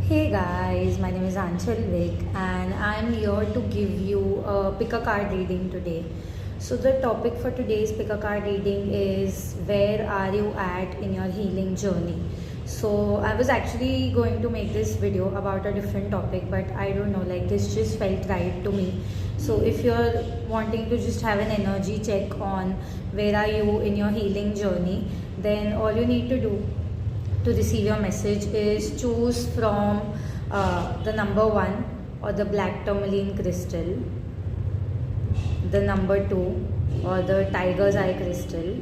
Hey guys, my name is Anchal Vik and I'm here to give you a pick a card reading today. So the topic for today's pick a card reading is where are you at in your healing journey? So I was actually going to make this video about a different topic, but I don't know, like this just felt right to me. So if you're wanting to just have an energy check on where are you in your healing journey, then all you need to do to receive your message is choose from the number 1 or the black tourmaline crystal, the number 2 or the tiger's eye crystal,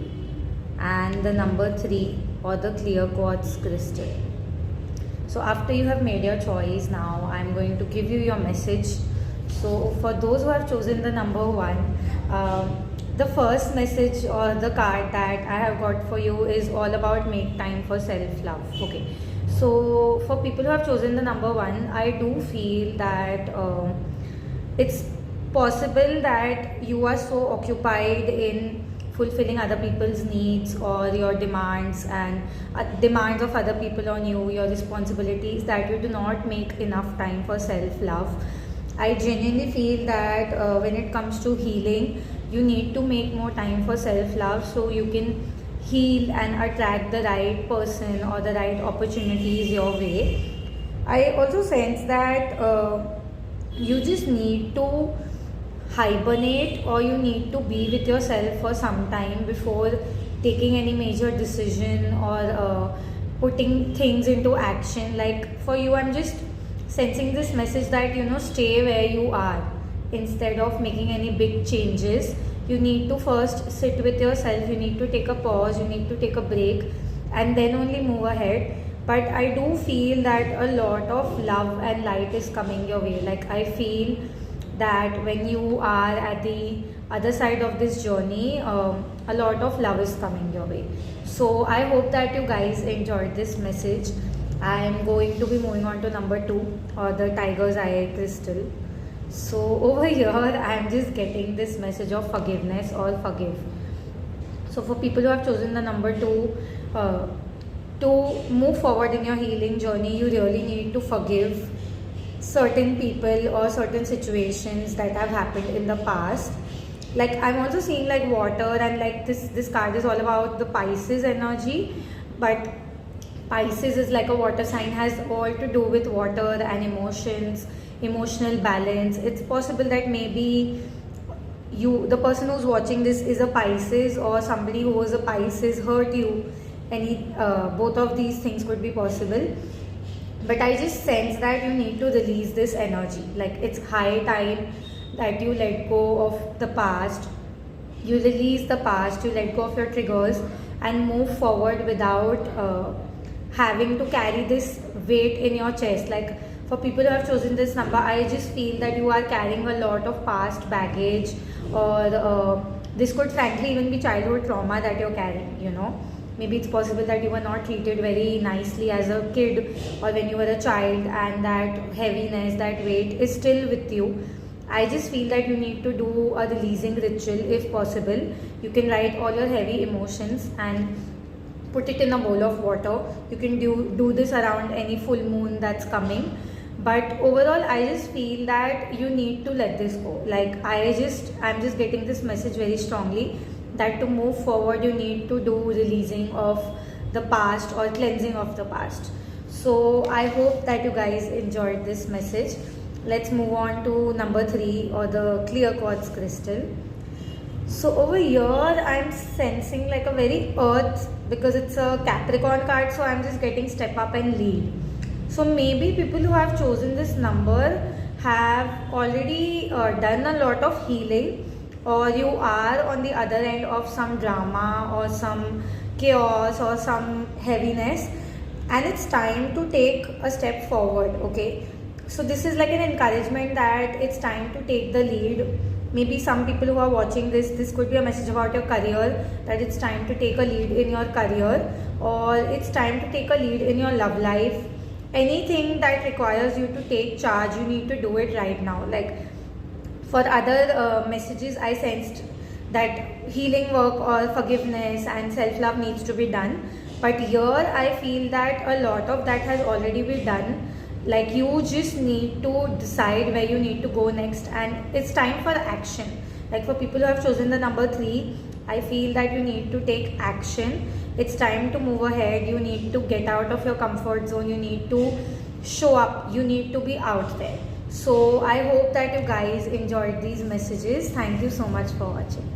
and the number 3 or the clear quartz crystal. So after you have made your choice, now I'm going to give you your message. So for those who have chosen the number 1, the first message or the card that I have got for you is all about make time for self-love. Okay, so for people who have chosen the number 1, I do feel that it's possible that you are so occupied in fulfilling other people's needs or your demands and demands of other people on you, your responsibilities, that you do not make enough time for self-love. I genuinely feel that when it comes to healing, you need to make more time for self-love so you can heal and attract the right person or the right opportunities your way. I also sense that you just need to hibernate, or you need to be with yourself for some time before taking any major decision or putting things into action. Like for you, I'm just sensing this message that stay where you are instead of making any big changes. You need to first sit with yourself, you need to take a pause, you need to take a break, and then only move ahead. But I do feel that a lot of love and light is coming your way. Like I feel that when you are at the other side of this journey, a lot of love is coming your way. So I hope that you guys enjoyed this message. I am going to be moving on to number 2 or the tiger's eye crystal. So over here I am just getting this message of forgiveness or forgive. So for people who have chosen the number 2, to move forward in your healing journey, you really need to forgive certain people or certain situations that have happened in the past. Like I'm also seeing like water, and like this card is all about the Pisces energy, but Pisces is like a water sign, has all to do with water and emotions, emotional balance. It's possible that maybe the person who's watching this is a Pisces, or somebody who was a Pisces hurt you. Both of these things could be possible. But I just sense that you need to release this energy. Like it's high time that you let go of the past, you release the past, you let go of your triggers and move forward without having to carry this weight in your chest. Like for people who have chosen this number, I just feel that you are carrying a lot of past baggage, or this could frankly even be childhood trauma that you're carrying. Maybe it's possible that you were not treated very nicely as a kid or when you were a child, and that heaviness, that weight is still with you. I just feel that you need to do a releasing ritual if possible. You can write all your heavy emotions and put it in a bowl of water. You can do this around any full moon that's coming. But overall, I just feel that you need to let this go. Like I'm just getting this message very strongly, that to move forward you need to do releasing of the past or cleansing of the past. So I hope that you guys enjoyed this message. Let's move on to number 3 or the clear quartz crystal. So over here I'm sensing like a very earth, because it's a Capricorn card, so I'm just getting step up and lead. So maybe people who have chosen this number have already done a lot of healing, or you are on the other end of some drama or some chaos or some heaviness, and it's time to take a step forward. Okay, so this is like an encouragement that it's time to take the lead. Maybe some people who are watching this could be a message about your career, that it's time to take a lead in your career, or it's time to take a lead in your love life. Anything that requires you to take charge, you need to do it right now. Like for other messages, I sensed that healing work or forgiveness and self-love needs to be done. But here I feel that a lot of that has already been done. Like, you just need to decide where you need to go next, and it's time for action. Like, for people who have chosen the number 3, I feel that you need to take action. It's time to move ahead. You need to get out of your comfort zone. You need to show up. You need to be out there. So I hope that you guys enjoyed these messages. Thank you so much for watching.